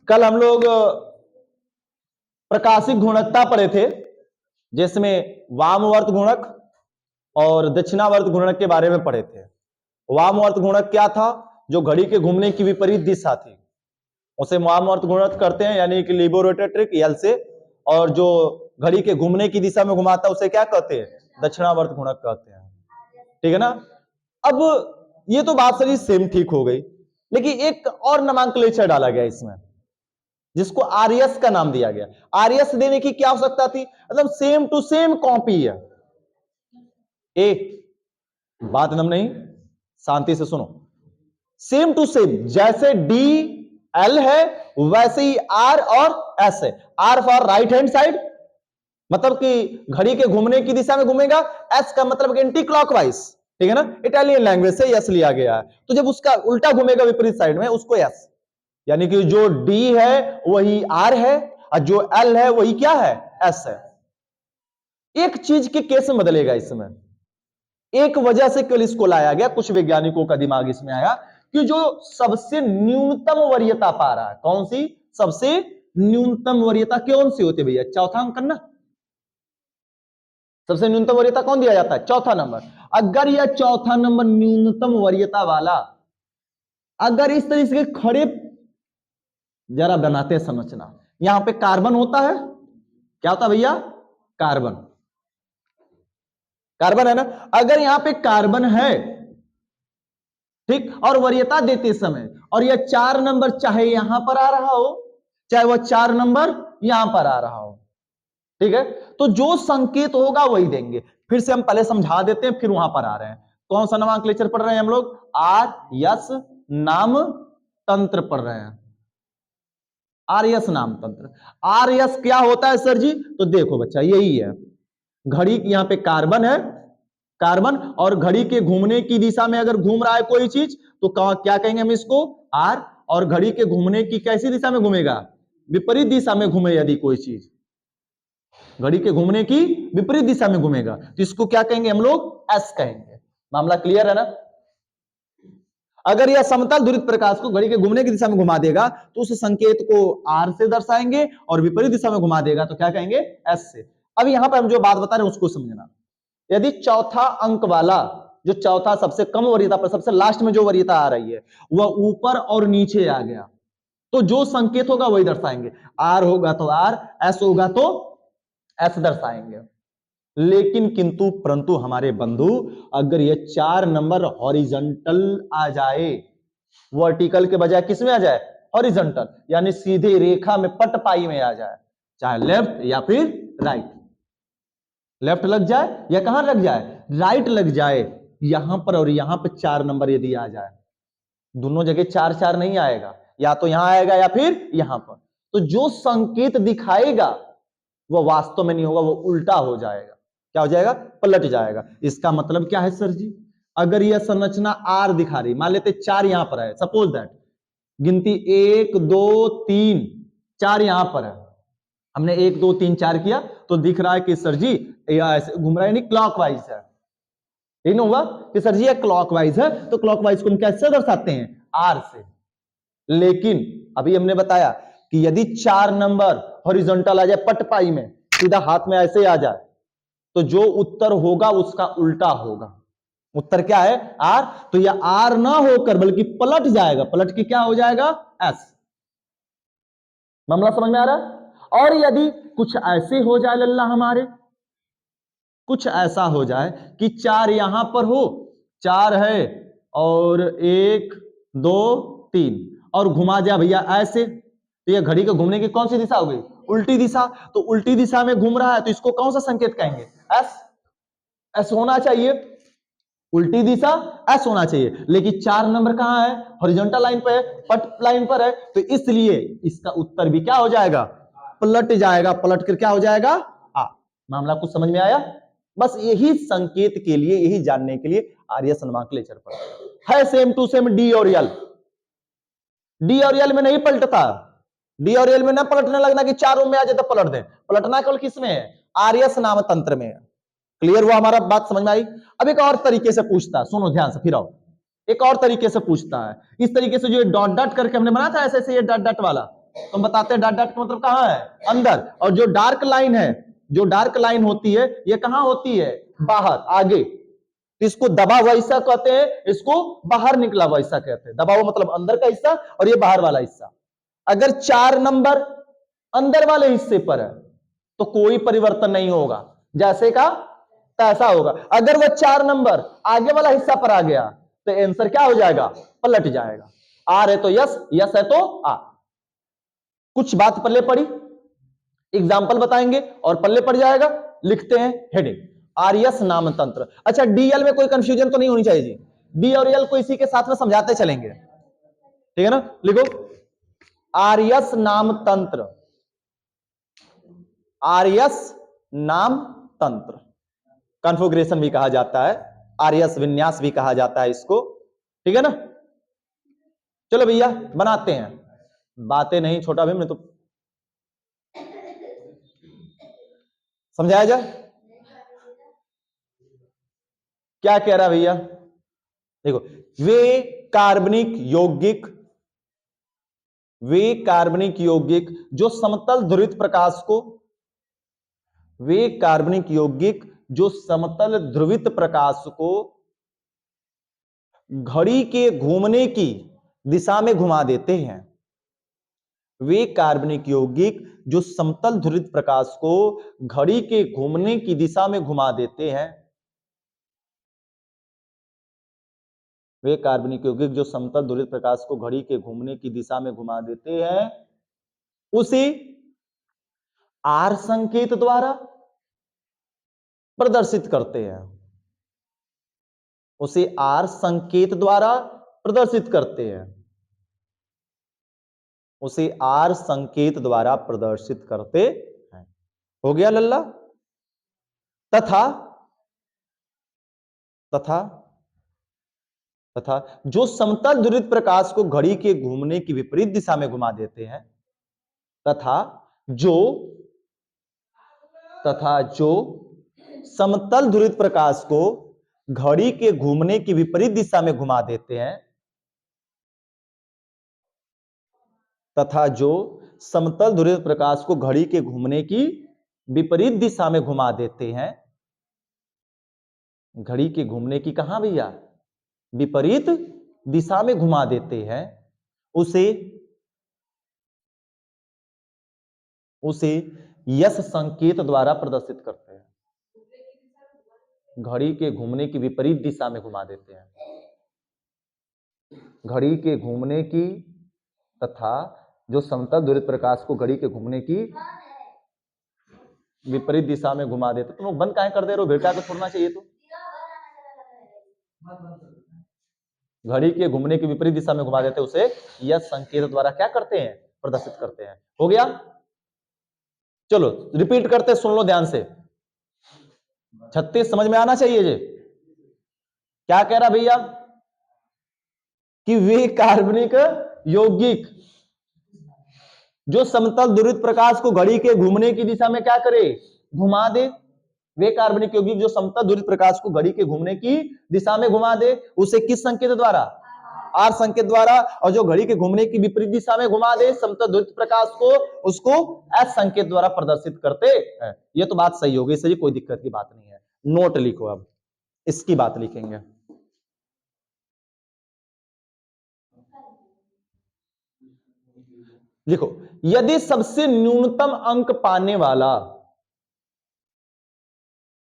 कल हम लोग प्रकाशिक गुणकता पढ़े थे, जिसमें वामवर्त गुणक और दक्षिणावर्त गुणक के बारे में पढ़े थे। वामवर्त गुणक क्या था? जो घड़ी के घूमने की विपरीत दिशा थी उसे वामवर्त गुणक करते हैं, यानी कि लिबोरोटेट्रिक यल से। और जो घड़ी के घूमने की दिशा में घुमाता है उसे क्या कहते हैं? दक्षिणावर्त गुणक कहते हैं। ठीक है ना? अब ये तो बात सारी सेम ठीक हो गई, लेकिन एक और नामांकलेचर डाला गया इसमें, जिसको आरएस का नाम दिया गया। आरएस देने की क्या आवश्यकता थी? मतलब सेम टू सेम कॉपी है। एक बात एकदम नहीं, शांति से सुनो। सेम टू सेम, जैसे डी एल है वैसे ही आर और एस है। R for right hand side, मतलब कि घड़ी के घूमने की दिशा में घूमेगा। एस का मतलब एंटी क्लॉकवाइज, ठीक है ना? इटालियन लैंग्वेज से एस लिया गया है। तो जब उसका उल्टा घूमेगा विपरीत साइड में, उसको एस, यानी कि जो डी है वही आर है और जो एल है वही क्या है? एस है। एक चीज के केस में बदलेगा इसमें, एक वजह से केवल इसको लाया गया, कुछ वैज्ञानिकों का दिमाग इसमें आया कि जो सबसे न्यूनतम वरीयता पा रहा है, कौन सी सबसे न्यूनतम वरीयता कौन सी होती है भैया? चौथा अंक करना। सबसे न्यूनतम वरीयता कौन दिया जाता है? चौथा नंबर। अगर यह चौथा नंबर न्यूनतम वरीयता वाला अगर इस तरीके के खड़े, जरा बनाते समझना, यहां पे कार्बन होता है, क्या होता है भैया? कार्बन, कार्बन है ना? अगर यहां पे कार्बन है, ठीक, और वरीयता देते समय, और यह 4 नंबर चाहे यहां पर आ रहा हो चाहे वह 4 नंबर यहां पर आ रहा हो, ठीक है, तो जो संकेत होगा वही देंगे। फिर से हम पहले समझा देते हैं, फिर वहां पर आ रहे हैं। कौन सा नोमेनक्लेचर पढ़ रहे हैं हम लोग? आर यस नाम तंत्र पढ़ रहे हैं। आरएस नाम तंत्र। आरएस क्या होता है सर जी? तो देखो बच्चा, यही है। घड़ी यहां पे कार्बन है, कार्बन, और घड़ी के घूमने की दिशा में अगर घूम रहा है कोई चीज तो क्या कहेंगे हम इसको? आर। और घड़ी के घूमने की कैसी दिशा में घूमेगा? विपरीत दिशा में घूमे यदि कोई चीज, घड़ी के घूमने की विपरीत दिशा में घूमेगा तो इसको क्या कहेंगे हम लोग? एस कहेंगे। मामला क्लियर है ना? अगर यह समतल ध्रुवित प्रकाश को घड़ी के घूमने की दिशा में घुमा देगा तो उस संकेत को आर से दर्शाएंगे, और विपरीत दिशा में घुमा देगा तो क्या कहेंगे? एस से। अब यहां पर हम जो बात बता रहे हैं उसको समझना। यदि चौथा अंक वाला, जो चौथा सबसे कम वरीयता पर सबसे लास्ट में जो वरीयता आ रही है वह ऊपर और नीचे आ गया, तो जो संकेत होगा वही दर्शाएंगे। आर होगा तो आर, एस होगा तो एस दर्शाएंगे। लेकिन किंतु परंतु हमारे बंधु, अगर ये 4 नंबर हॉरिजॉन्टल आ जाए, वर्टिकल के बजाय किस में आ जाए? हॉरिजॉन्टल, यानी सीधे रेखा में पटपाई में आ जाए, चाहे लेफ्ट या फिर राइट, लेफ्ट लग जाए या कहां लग जाए? राइट लग जाए, यहां पर और यहां पर 4 नंबर यदि आ जाए, दोनों जगह 4 4 नहीं आएगा, या तो यहां आएगा या फिर यहां पर, तो जो संकेत दिखाएगा वह वास्तव में नहीं होगा, वो उल्टा हो जाएगा। क्या हो जाएगा? पलट जाएगा। इसका मतलब क्या है सर जी? अगर यह संरचना आर दिखा रही, मान लेते 4 यहां पर है, सपोज दैट गिनती 1 2 3 4 यहां पर है, हमने 1 2 3 4 किया तो दिख रहा है कि सर जी ऐसे घूम रहा है, यानी क्लॉकवाइज है। ठीक होगा कि सर जी ये क्लॉकवाइज है, तो क्लॉकवाइज को हम कैसे दर्शाते हैं? आर से। लेकिन अभी हमने बताया कि यदि 4 नंबर हॉरिजॉन्टल आ जाए पटपाई में, सीधा हाथ में ऐसे आ जाए, तो जो उत्तर होगा उसका उल्टा होगा। उत्तर क्या है? आर। तो यह आर ना होकर बल्कि पलट जाएगा, पलट के क्या हो जाएगा? एस। मामला समझ में आ रहा है? और यदि कुछ ऐसे हो जाए लल्ला, हमारे कुछ ऐसा हो जाए कि 4 यहां पर हो, 4 है और 1 2 3, और घुमा जाए भैया ऐसे, तो यह घड़ी के घूमने की कौन सी दिशा हो गई? उल्टी दिशा। तो उल्टी दिशा में घूम रहा है तो इसको कौन सा संकेत कहेंगे? एस। एस होना चाहिए, उल्टी दिशा एस होना चाहिए। लेकिन 4 नंबर कहां है? हॉरिजॉन्टल लाइन पे है, पट लाइन पर है, तो इसलिए इसका उत्तर भी क्या हो जाएगा? पलट जाएगा। पलट कर क्या हो जाएगा? आ। मामला कुछ समझ में आया? बस यही संकेत के लिए, यही जानने के लिए आर्यस नोमेनक्लेचर पर है। सेम टू सेम डी और एल। डी और एल में नहीं पलटता, डी और एल में ना पलटने लगना कि 4 में आ जाए तो पलट दे, पलटना केवल किस में है? आर्यस नाम तंत्र में। क्लियर हुआ? हमारा बात समझ में आई? अब एक और तरीके से पूछता है, सुनो ध्यान से, फिर आओ। एक और तरीके से पूछता है, इस तरीके से जो डॉट डॉट करके हमने बनाया था ऐसे ऐसे, ये डॉट डॉट वाला, तो हम बताते हैं डॉट डॉट का मतलब कहां है, अंदर। और जो डार्क लाइन है, जो डार्क लाइन होती है, ये कहां होती है, बाहर, आगे। इसको दबा हुआ हिस्सा कहते हैं, इसको बाहर निकला हुआ हिस्सा कहते हैं। दबा हुआ मतलब अंदर का हिस्सा, और ये बाहर वाला हिस्सा। अगर 4 नंबर अंदर वाले हिस्से पर है तो कोई परिवर्तन नहीं होगा, जैसे का तैसा होगा। अगर वह 4 नंबर आगे वाला हिस्सा पर आ गया तो आंसर क्या हो जाएगा, पलट जाएगा। आर है तो यस, यस है तो आ। कुछ बात पल्ले पड़ी, एग्जाम्पल बताएंगे और पल्ले पड़ जाएगा। लिखते हैं हेडिंग, आरएस नाम तंत्र। अच्छा, डीएल में कोई कंफ्यूजन तो नहीं होनी चाहिए जी, डी और एल को इसी के साथ में समझाते चलेंगे, ठीक है ना। लिखो आरएस नाम तंत्र, आरएस नाम तंत्र, कॉन्फ़िगरेशन भी कहा जाता है, आरएस विन्यास भी कहा जाता है इसको, ठीक है ना। चलो भैया बनाते हैं, बातें नहीं छोटा भीम ने तो समझाया जाए। क्या कह रहा है भैया, देखो, वे कार्बनिक यौगिक, वे कार्बनिक यौगिक जो समतल ध्रुवित प्रकाश को, वे कार्बनिक यौगिक जो समतल ध्रुवित प्रकाश को घड़ी के घूमने की दिशा में घुमा देते हैं। वे कार्बनिक यौगिक जो समतल ध्रुवित प्रकाश को घड़ी के घूमने की दिशा में घुमा देते हैं। वे कार्बनिक यौगिक जो समतल ध्रुवित प्रकाश को घड़ी के घूमने की दिशा में घुमा देते हैं, उसे आर संकेत द्वारा प्रदर्शित करते हैं, उसे आर संकेत द्वारा प्रदर्शित करते हैं, उसे आर संकेत द्वारा प्रदर्शित करते हैं। हो गया लल्ला। तथा तथा तथा जो समतल ध्रुवित प्रकाश को घड़ी के घूमने की विपरीत दिशा में घुमा देते हैं, तथा जो समतल ध्रुवित प्रकाश को घड़ी के घूमने की विपरीत दिशा में घुमा देते हैं, तथा जो समतल ध्रुवित प्रकाश को घड़ी के घूमने की विपरीत दिशा में घुमा देते हैं, घड़ी के घूमने की कहां भैया, विपरीत दिशा में घुमा देते हैं, उसे यस संकेत द्वारा प्रदर्शित करते हैं। घड़ी के घूमने की विपरीत दिशा में घुमा देते हैं, घड़ी के घूमने की, तथा जो समतल ध्रुवित प्रकाश को घड़ी के घूमने की विपरीत दिशा में घुमा देते। तुम लोग बंद काहे कर दे रहे हो, बेटा को छोड़ना चाहिए। तो घड़ी के घूमने की विपरीत दिशा में घुमा देते, उसे यस संकेत द्वारा क्या करते हैं, प्रदर्शित करते हैं। हो गया। चलो रिपीट करते, सुन लो ध्यान से, 36 समझ में आना चाहिए जी। क्या कह रहा भैया कि वे कार्बनिक यौगिक जो समतल ध्रुवित प्रकाश को घड़ी के घूमने की दिशा में क्या करे, घुमा दे। वे कार्बनिक यौगिक जो समतल ध्रुवित प्रकाश को घड़ी के घूमने की दिशा में घुमा दे, उसे किस संकेत द्वारा, आर संकेत द्वारा। और जो घड़ी के घूमने की विपरीत दिशा में घुमा दे समतल ध्रुवित प्रकाश को, उसको एस संकेत द्वारा प्रदर्शित करते हैं। ये तो बात सही होगी, सही, कोई दिक्कत की बात नहीं है। नोट लिखो, अब इसकी बात लिखेंगे। लिखो, यदि सबसे न्यूनतम अंक पाने वाला,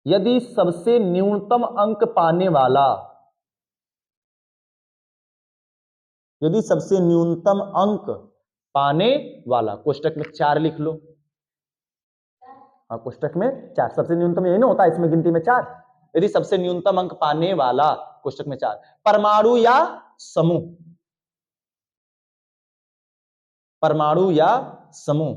यदि सबसे न्यूनतम अंक पाने वाला, यदि सबसे न्यूनतम अंक पाने वाला, कोष्टक में 4 लिख लो। हाँ, कोष्टक में 4, सबसे न्यूनतम यही ना होता है, इसमें गिनती में 4। यदि सबसे न्यूनतम अंक पाने वाला, कोष्टक में 4, परमाणु या समूह, परमाणु या समूह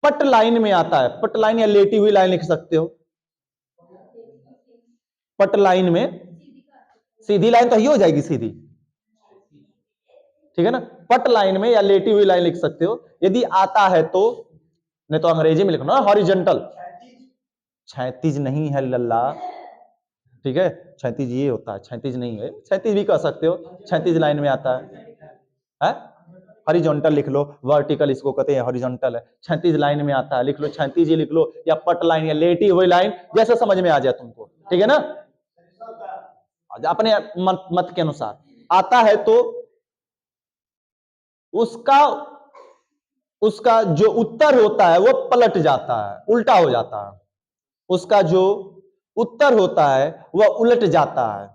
पट लाइन में आता है। पट लाइन या लेटी हुई लाइन लिख सकते हो। पट लाइन में, सीधी लाइन तो ही हो जाएगी सीधी, ठीक है ना। पट लाइन में या लेटी हुई लाइन लिख सकते हो। यदि आता है तो, नहीं तो अंग्रेजी में लिखना हॉरिजॉन्टल। 36 नहीं है लल्ला, ठीक है, क्षैतिज ये होता है, क्षैतिज नहीं है, क्षैतिज भी कह सकते हो, क्षैतिज लाइन में आता है? हॉरिजॉन्टल लिख लो, वर्टिकल इसको कहते हैं, हॉरिजॉन्टल है, क्षैतिज लाइन में आता है, लिख लो क्षैतिज ही लिख लो, या पट लाइन या लेटी हुई लाइन, जैसे समझ में आ जाए तुमको, ठीक है ना, अपने मत के अनुसार आता है तो उसका जो उत्तर होता है वो पलट जाता है, उल्टा हो जाता है, उसका जो उत्तर होता है वह उलट जाता है,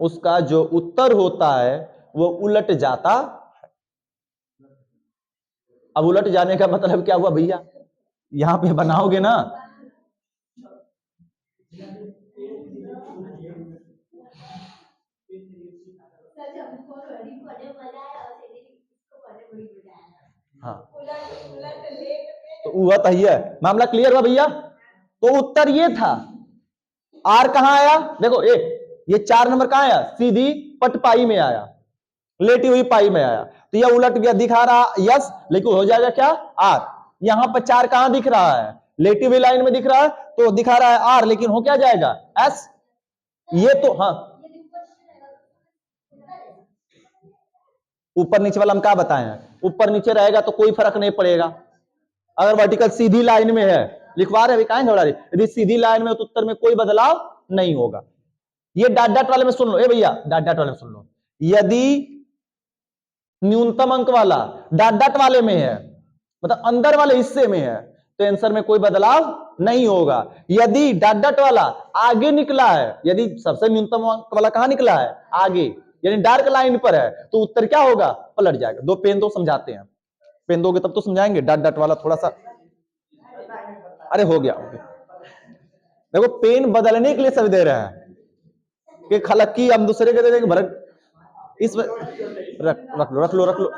उसका जो उत्तर होता है वो उलट जाता है। अब उलट जाने का मतलब क्या हुआ भैया, यहां पे बनाओगे ना, हाँ तो वह तो है, मामला क्लियर हुआ भैया। तो उत्तर ये था, आर कहां आया, देखो ये 4 नंबर कहां आया, सीधी पटपाई में आया, लेटी हुई पाई में आया, तो यह उलट गया, दिखा रहा यस, लेकिन हो जाएगा क्या आर। यहां पर 4 कहां दिख रहा है, लेटी हुई लाइन में दिख रहा है, तो दिखा रहा है आर, लेकिन हो क्या जाएगा एस। ये तो हाँ, ऊपर नीचे वाला हम क्या बताए हैं, ऊपर नीचे रहेगा तो कोई फर्क नहीं पड़ेगा, अगर वर्टिकल सीधी लाइन में है, लिखवा रहे कहां थोड़ा, यदि सीधी लाइन में तो उत्तर में कोई बदलाव नहीं होगा। ये डॉट डॉट वाले में सुन लो, ए भैया डॉट डॉट वाले में सुन लो, यदि न्यूनतम अंक वाला डॉट डॉट वाले में है, मतलब अंदर वाले हिस्से में है, तो आंसर में कोई बदलाव नहीं होगा। यदि डॉट डॉट वाला आगे निकला है, यदि सबसे न्यूनतम अंक वाला कहां निकला है आगे, यानी डार्क लाइन पर है, तो उत्तर क्या होगा, पलट जाएगा। दो पेन दो, समझाते हैं, पेन दोगे तब तो समझाएंगे। डॉट डॉट वाला थोड़ा सा, अरे हो गया, देखो पेन बदलने के लिए सब दे रहे हैं कि खलक की हम दूसरे के दे देंगे, भरत इस रख लो।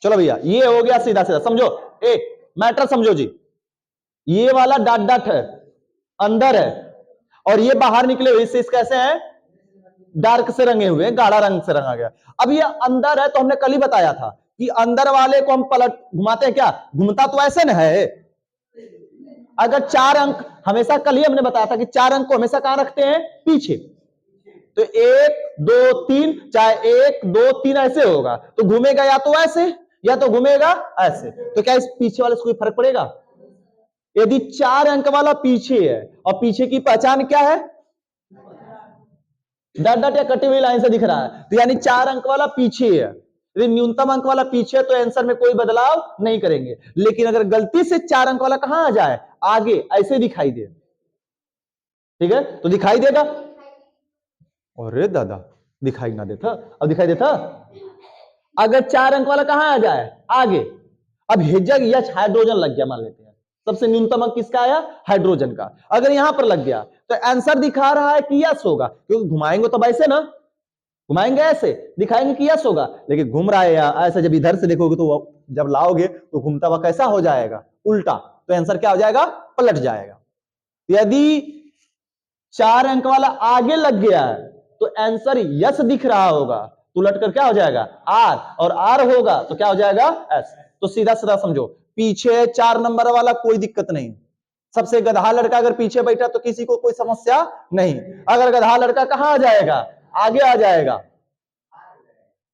चलो भैया ये हो गया, सीधा सीधा समझो, मैटर समझो जी, ये वाला डॉट डॉट है अंदर है, और ये बाहर निकले हुए, इससे कैसे है, डार्क से रंगे हुए, गाढ़ा रंग से रंगा गया। अब ये अंदर है, तो हमने कल ही बताया था कि अंदर वाले को हम पलट घुमाते हैं, क्या घूमता तो ऐसे न है, अगर 4 अंक, हमेशा कल ही हमने बताया था कि 4 अंक को हमेशा कहां रखते हैं, पीछे, तो 1 2 3, चाहे 1 2 3 ऐसे होगा, तो घूमेगा या तो ऐसे या तो घूमेगा ऐसे, तो क्या इस पीछे वाले से कोई फर्क पड़ेगा। यदि 4 अंक वाला पीछे है, और पीछे की पहचान क्या है, डॉट डॉट या कटी हुई लाइन से दिख रहा है, तो यानी 4 अंक वाला पीछे है। यदि न्यूनतम अंक वाला पीछे है तो आंसर में कोई बदलाव नहीं करेंगे, लेकिन अगर गलती से 4 अंक वाला कहां आ जाए, आगे ऐसे दिखाई दे, ठीक है, तो दिखाई देगा, अरे दादा दिखाई ना देता, अब दिखाई देता, अगर 4 अंक वाला कहां आ जाए आगे, अब हेजग या हाइड्रोजन लग गया, मान लेते हैं सबसे न्यूनतम अंक किसका आया, हाइड्रोजन का, अगर यहां पर लग गया तो आंसर दिखा रहा है कि यस होगा, क्योंकि घुमाएंगे तो ऐसे ना, घुमाएंगे ऐसे, दिखाएंगे कि यस होगा, लेकिन घूम रहा है या ऐसे, जब इधर से देखोगे तो जब लाओगे तो घूमता हुआ कैसा हो जाएगा, उल्टा, तो आंसर क्या हो जाएगा, पलट जाएगा। यदि 4 अंक वाला आगे लग गया है तो आंसर यस दिख रहा होगा, तो उलट कर क्या हो जाएगा आर, और आर होगा तो क्या हो जाएगा एस। तो सीधा सीधा समझो, पीछे 4 नंबर वाला कोई दिक्कत नहीं, सबसे गधा लड़का अगर पीछे बैठा तो किसी को कोई समस्या नहीं, अगर गधा लड़का कहां आ जाएगा, आगे आ जाएगा,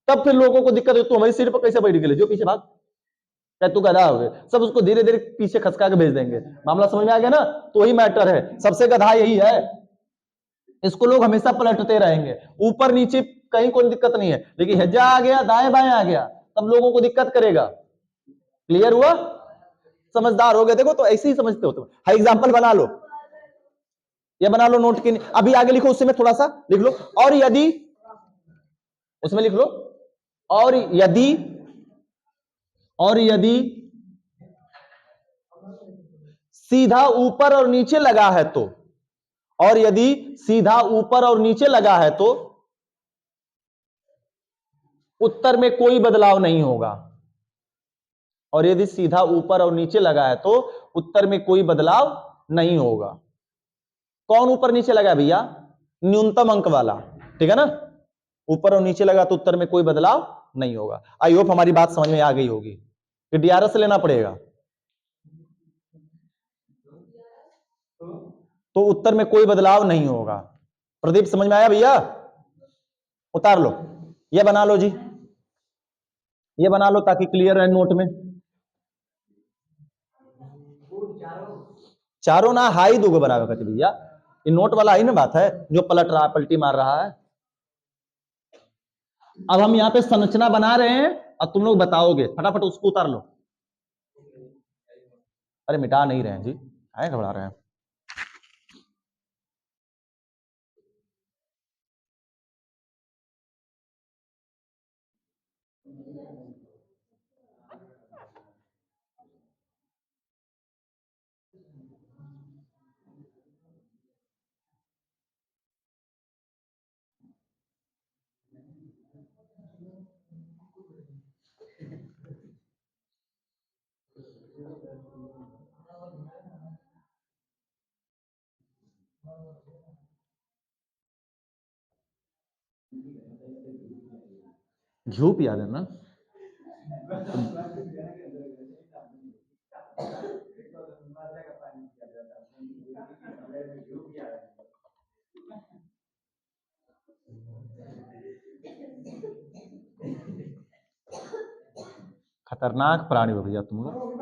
तब फिर लोगों को दिक्कत है, तू हमारी सीट पर कैसे बैठ गए, जो पीछे भाग, क्या तू गधा हो गए, सब उसको धीरे धीरे पीछे खसका के भेज देंगे। मामला समझ में आ गया ना, तो वही मैटर है, सबसे गधा यही है, इसको लोग हमेशा पलटते रहेंगे, ऊपर नीचे कहीं कोई दिक्कत नहीं है, लेकिन हेजा आ गया, दाएं बाएं आ गया, तब लोगों को दिक्कत करेगा। क्लियर हुआ, समझदार हो गए, देखो तो ऐसे ही समझते हो तुम। हाई एग्जांपल बना लो, ये बना लो नोट के, अभी आगे लिखो, उसमें थोड़ा सा लिख लो, और यदि उसमें लिख लो, और यदि सीधा ऊपर और नीचे लगा है तो, और यदि सीधा ऊपर और नीचे लगा है तो उत्तर में कोई बदलाव नहीं होगा, और यदि सीधा ऊपर और नीचे लगा है तो उत्तर में कोई बदलाव नहीं होगा। कौन ऊपर नीचे लगा भैया, न्यूनतम अंक वाला, ठीक है ना, ऊपर और नीचे लगा तो उत्तर में कोई बदलाव नहीं होगा। आई होप हमारी बात समझ में आ गई होगी कि डीआरएस लेना पड़ेगा। तो उत्तर में कोई बदलाव नहीं होगा। प्रदीप समझ में आया भैया? उतार लो, ये बना लो जी, ये बना लो ताकि क्लियर है नोट में। चारों ना हाई दोगो बराबर करते भैया, ये नोट वाला ही ना बात है जो पलट रहा है, पलटी मार रहा है। अब हम यहाँ पे संरचना बना रहे हैं और तुम लोग बताओगे, फटाफट उसको उतार लो। अरे मिटा नहीं रहे हैं जी, आए घबरा रहे हैं। घी पिया देना। खतरनाक प्राणी हो भैया तुम लोग।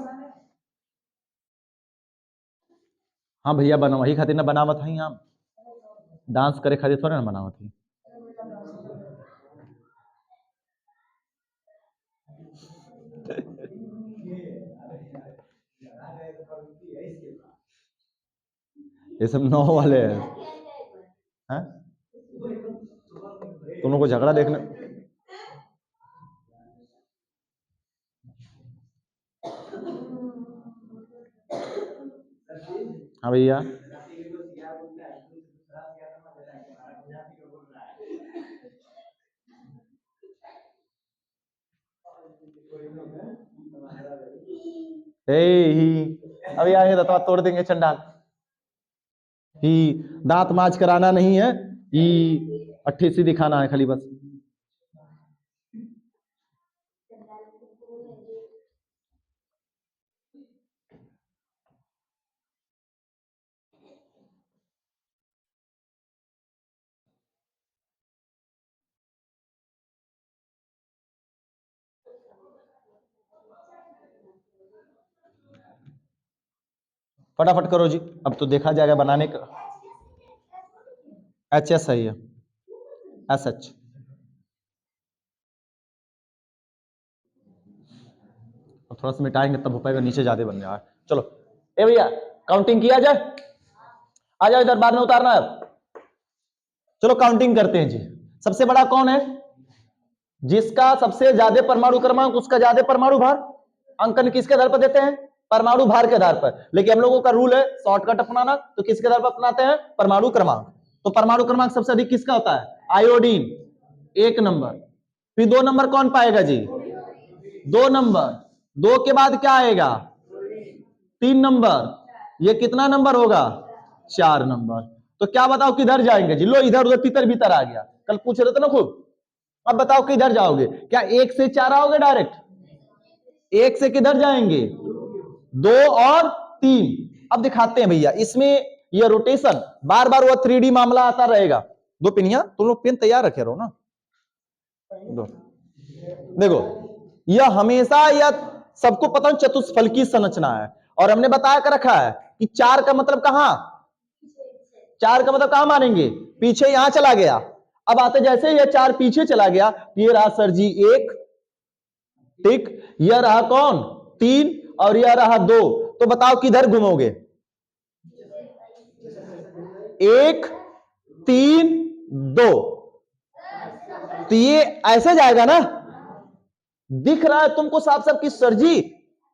हाँ भैया बना वही खातिर ना बनावत है, हम डांस करे खातिर थोड़ा ना बनावत है। ये सब 9 वाले हैं, हैं? तुम लोग को झगड़ा देखने। हाँ भैया, अभी आएंगे तो तोड़ देंगे चंडाल। ही दांत माज कराना नहीं है, ही अट्ठीसी दिखाना है खाली बस। फटाफट करो जी, अब तो देखा जाएगा बनाने का। एच एस सही है, एस एच। थोड़ा सा मिटाएंगे तब हो पाएगा, नीचे ज्यादा बन रहा है। चलो ए भैया काउंटिंग किया जाए, आ जाओ इधर, बाद में उतारना है। चलो काउंटिंग करते हैं जी। सबसे बड़ा कौन है? जिसका सबसे ज्यादा परमाणु क्रमांक उसका ज्यादा परमाणु भार। अंकन किसके आधार पर देते हैं? परमाणु भार के आधार पर। लेकिन हम लोगों का रूल है शॉर्टकट अपनाना, तो किसके आधार पर अपनाते हैं? परमाणु क्रमांक। तो परमाणु क्रमांक सबसे अधिक किसका होता है? Iodine 1 number. फिर 2 नंबर कौन पाएगा जी? 2 नंबर। 2 के बाद क्या आएगा? 3 नंबर। ये कितना नंबर होगा? 4 नंबर। तो क्या बताओ किधर जाएंगे जी? लो इधर उधर तितर भीतर आ गया, कल पूछ रहे थे ना खूब। अब बताओ किधर जाओगे? क्या 1 से 4 आओगे डायरेक्ट? 1 से किधर जाएंगे? 2 और 3। अब दिखाते हैं भैया इसमें यह रोटेशन बार बार वह 3D मामला आता रहेगा। 2 पिनिया, तुम लोग पेन तैयार रखे रहो ना। दो देखो, यह हमेशा, यह सबको पता है चतुष्फलकी संरचना है, और हमने बताया कर रखा है कि 4 का मतलब कहां? 4 का मतलब कहां मानेंगे? पीछे यहां चला गया। अब आते जैसे यह 4 पीछे चला गया, ये रहा सर जी 1, ठीक, यह रहा कौन? 3, और यह रहा 2। तो बताओ किधर घूमोगे? 1 3 2। तो ये ऐसे जाएगा ना? दिख रहा है तुमको साफ साफ कि सर जी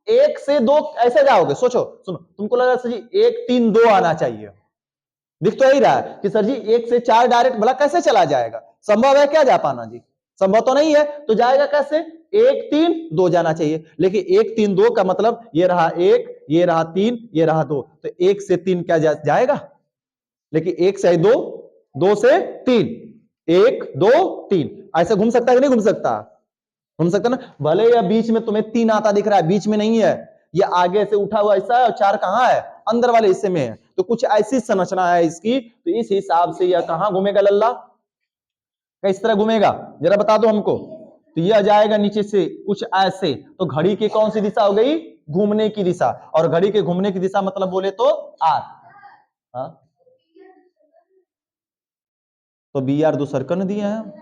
1 से 2 ऐसे जाओगे? सोचो, सुनो, तुमको लग रहा है सर जी 1 3 2 आना चाहिए। दिख तो यही रहा है कि सर जी 1 से 4 डायरेक्ट भला कैसे चला जाएगा? संभव है क्या जा पाना जी? संभव तो नहीं है। तो जाएगा कैसे? 1 3 2 जाना चाहिए। लेकिन 1 3 2 का मतलब ये रहा 1, ये रहा 3, ये रहा 2। तो 1 से 3 क्या जाएगा? लेकिन 1 से 2, 2 से 3, 1 2 3 ऐसे घूम सकता है कि नहीं घूम सकता? घूम सकता ना? भले या बीच में तुम्हें 3 आता दिख रहा है, बीच में नहीं है, ये आगे से उठा हुआ हिस्सा है, और 4 कहां है? अंदर वाले हिस्से में है। तो कुछ ऐसी संरचना है इसकी, तो इस हिसाब से यह कहां घूमेगा लल्ला, किस तरह घूमेगा जरा बता दो हमको। तो यह जाएगा नीचे से कुछ ऐसे, तो घड़ी की कौन सी दिशा हो गई, घूमने की दिशा, और घड़ी के घूमने की दिशा मतलब बोले तो आर। हाँ तो बी आर दो सर्कल दिए हैं,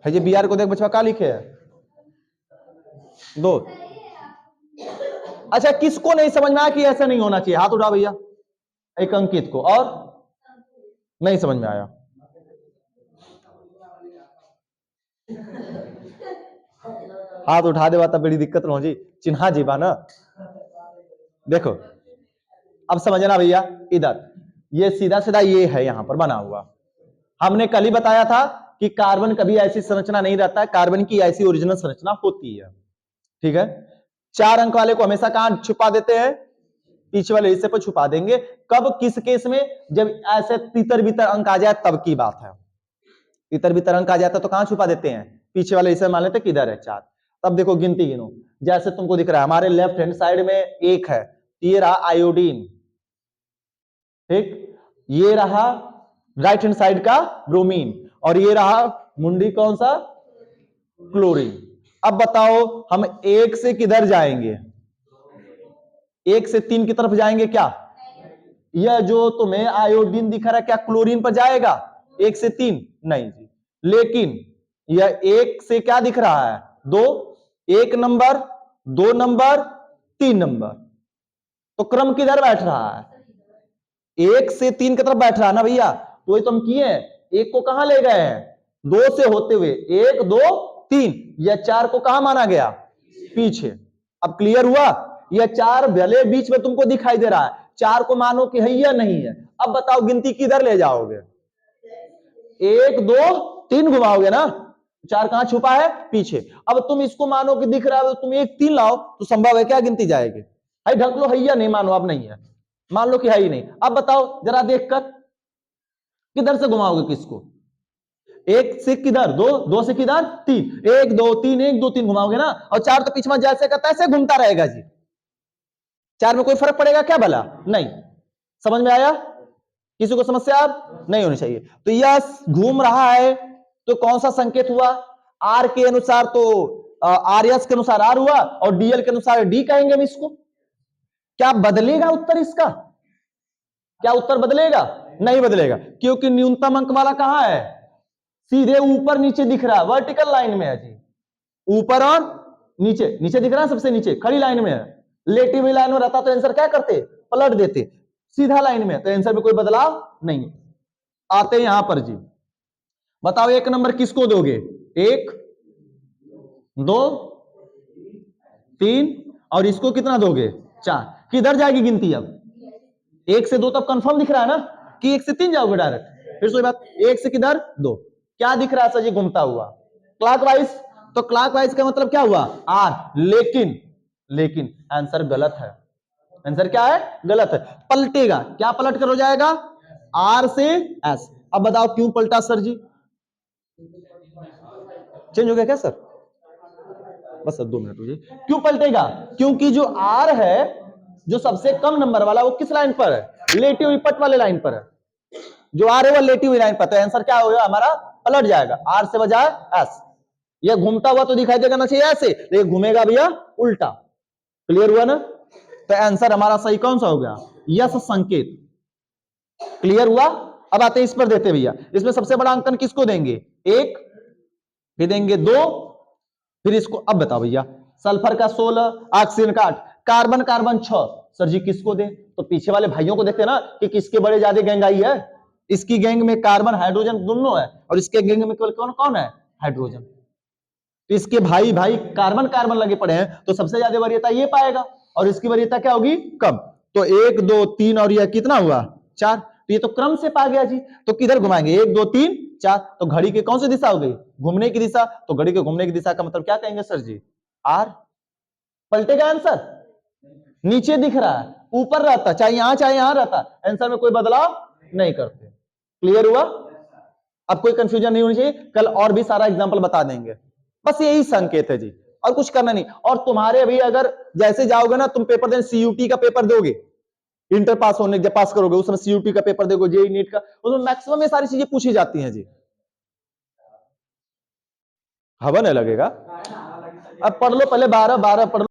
है ये बी आर को देख बच्चा क्या लिखे है दो। अच्छा किसको नहीं समझ में आया कि ऐसा नहीं होना चाहिए, हाथ उठा भैया, एक अंकित को, और नहीं समझ में आया, हाथ उठा देवा तब बड़ी दिक्कत हो जी, चिन्हा जीवा ना। देखो अब समझना भैया, इधर ये सीधा सीधा ये है यहां पर बना हुआ, हमने कल ही बताया था कि कार्बन कभी ऐसी संरचना नहीं रहता है, कार्बन की ऐसी ओरिजिनल संरचना होती है, ठीक है। 4 अंक वाले को हमेशा कहां छुपा देते हैं, पीछे वाले हिस्से पर छुपा देंगे, कब किस केस में, जब ऐसे तितर बितर अंक आ जाए तब की बात है, तितर बितर अंक आ जाता है तो कहां छुपा देते हैं, पीछे वाले हिस्से मान लेते किधर है 4, तब देखो गिनती गिनो, जैसे तुमको दिख रहा है हमारे लेफ्ट हैंड साइड में 1 है, ये रहा आयोडीन, ठीक, ये रहा राइट हैंड साइड का ब्रोमीन, और ये रहा मुंडी कौन सा, क्लोरीन। अब बताओ हम 1 से किधर जाएंगे, 1 से 3 की तरफ जाएंगे क्या, यह जो तुम्हें आयोडीन दिख रहा है क्या क्लोरीन पर जाएगा 1 से 3, नहीं जी, लेकिन यह 1 से क्या दिख रहा है 2, 1 नंबर 2 नंबर 3 नंबर, तो क्रम किधर बैठ रहा है, 1 से 3 की तरफ बैठ रहा है ना भैया, तो वही तो हम किए हैं, 1 को कहां ले गए हैं 2 से होते हुए 1 2 3, यह 4 को कहां माना गया पीछे। अब क्लियर हुआ, यह 4 भले बीच में तुमको दिखाई दे रहा है, 4 को मानो कि है या नहीं है। अब बताओ गिनती किधर ले जाओगे, 1 2 3 घुमाओगे ना, 4 कहां छुपा है पीछे। अब तुम इसको मानो कि दिख रहा है, तुम 1 3 लाओ तो संभव है क्या गिनती जाएगी, है ढक लो है या नहीं, मानो अब नहीं है, मान लो कि है ही नहीं। अब बताओ जरा देखकर किधर से घुमाओगे किसको, 1 से किधर 2, 2 से किधर 3, 1 2 3 1 2 3 घुमाओगे ना, और 4 तो पीछे में जैसे का तैसे घूमता रहेगा जी, 4 में कोई फर्क पड़ेगा क्या भला, नहीं। समझ में आया, किसी को समस्या अब नहीं होनी चाहिए। तो यह घूम रहा है तो कौन सा संकेत हुआ, आर के अनुसार तो आर एस के अनुसार आर हुआ, और डीएल के अनुसार डी कहेंगे हम इसको। क्या बदलेगा उत्तर इसका, क्या उत्तर बदलेगा, नहीं बदलेगा, क्योंकि न्यूनतम अंक वाला कहां है, सीधे ऊपर नीचे दिख रहा है, वर्टिकल लाइन में है जी, ऊपर और नीचे, नीचे दिख रहा है सबसे नीचे खड़ी लाइन में है, लेटी हुई लाइन में रहता तो आंसर क्या करते, पलट देते, सीधा लाइन में तो आंसर में कोई बदलाव नहीं। आते यहां पर जी, बताओ 1 नंबर किसको दोगे, 1 2 3, और इसको कितना दोगे 4, किधर जाएगी गिनती, अब 1 से 2 तब कंफर्म दिख रहा है ना, कि 1 से 3 जाओगे डायरेक्ट, फिर से बात 1 से किधर 2, क्या दिख रहा है सर जी घूमता हुआ क्लॉकवाइज, तो क्लॉकवाइज का मतलब क्या हुआ आर, लेकिन आंसर गलत है, आंसर क्या है गलत है, पलटेगा, क्या पलट कर हो जाएगा आर से एस। अब बताओ क्यों पलटा सर जी, चेंज हो गया क्या सर, बस 2 मिनट रुकिए, क्यों पलटेगा, क्योंकि जो आर है जो सबसे कम नंबर वाला वो किस लाइन पर है, लेटी हुई पट वाले लाइन पर है, जो आर है वो लेटी हुई लाइन पर, तो आंसर क्या होगा हमारा पलट जाएगा, आर से बजाय एस। ये घूमता हुआ तो दिखाई देगा ना चाहिए ऐसे, लेकिन घूमेगा भैया उल्टा, क्लियर हुआ ना, तो आंसर हमारा सही कौन सा हो गया, यस संकेत, क्लियर हुआ। अब आते हैं इस पर देते भैया, इसमें सबसे बड़ा अंकन किसको देंगे 1, फिर देंगे 2, फिर इसको, अब बताओ भैया सल्फर का 16, ऑक्सीजन का 8, कार्बन कार्बन 6, सर जी किसको दे, तो पीछे वाले भाइयों को देखते हैं ना कि किसके बड़े ज्यादा गैंग आई है, इसकी गैंग में कार्बन हाइड्रोजन दोनों है, और इसके गैंग में केवल कौन कौन है हाइड्रोजन, तो इसके भाई भाई कार्बन कार्बन लगे पड़े हैं, तो सबसे ज्यादा वरीयता ये पाएगा, और इसकी वरीयता क्या होगी कम, तो 1 2 3 और यह कितना हुआ 4, तो ये तो क्रम से पा गया जी, तो किधर घुमाएंगे 1 2 3 4, तो घड़ी की कौन सी दिशा हो गई घूमने की दिशा, तो घड़ी के घूमने की दिशा का मतलब क्या कहेंगे सर जी आर, पलटेगा आंसर, नीचे दिख रहा है ऊपर रहता, चाहे यहां रहता, आंसर में कोई बदलाव नहीं करते, क्लियर हुआ। अब कोई कंफ्यूजन नहीं होनी चाहिए, कल और भी सारा एग्जांपल बता देंगे, बस यही संकेत है जी, और कुछ करना नहीं। और तुम्हारे अभी अगर जैसे जाओगे ना, तुम पेपर देने सीयूटी का पेपर दोगे, इंटर पास होने जब पास करोगे उस समय सीयूटी का पेपर दोगे, जेई नीट का, उसमें मैक्सिमम ये सारी चीजें पूछी जाती हैं जी। हवा नहीं लगेगा, अब पढ़ लो पहले 12 12 पढ़ लो।